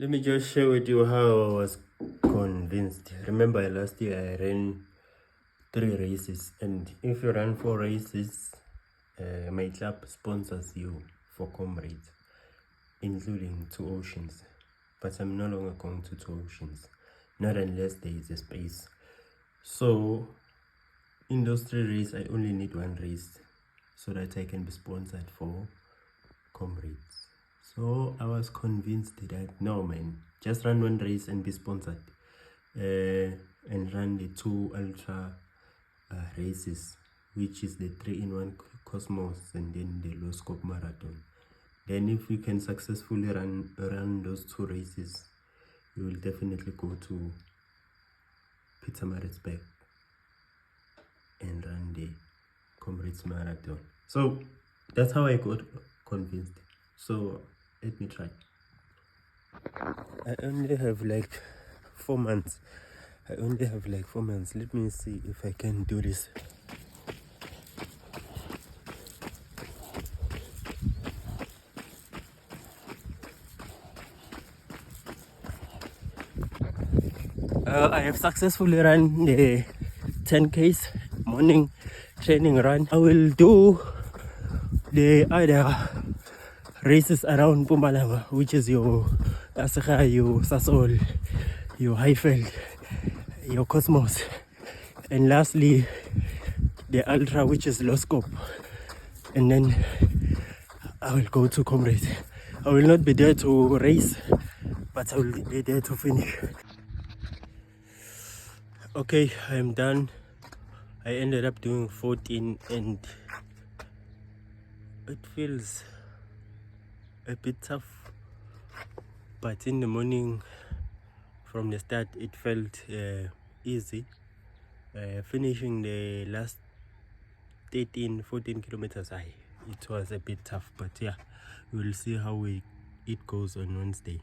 Let me just share with you how I was convinced. Remember last year I ran 3 races, and if you run 4 races, my club sponsors you for comrades, including 2 oceans. But I'm no longer going to 2 oceans, not unless there is a space. So in those 3 races, I only need 1 race so that I can be sponsored for comrades. So I was convinced that no man, just run 1 race and be sponsored, and run the 2 ultra races, which is the 3-in-1 Cosmos and then the low scope marathon. Then if you can successfully run those 2 races, you will definitely go to Pietermaritzburg and run the Comrades Marathon. So that's how I got convinced. So let me try. I only have like 4 months. Let me see if I can do this. I have successfully run the 10Ks morning training run. I will do the other races around Mpumalanga, which is your Asaka, your Sasol, your Highfield, your Cosmos, and lastly the Ultra, which is low scope. And then I will go to Comrades. I will not be there to race, but I will be there to finish. Okay, I'm done. I ended up doing 14 and it feels a bit tough, but in the morning from the start it felt easy. Finishing the last 13-14 kilometers, it was a bit tough, but yeah, we'll see how it goes on Wednesday.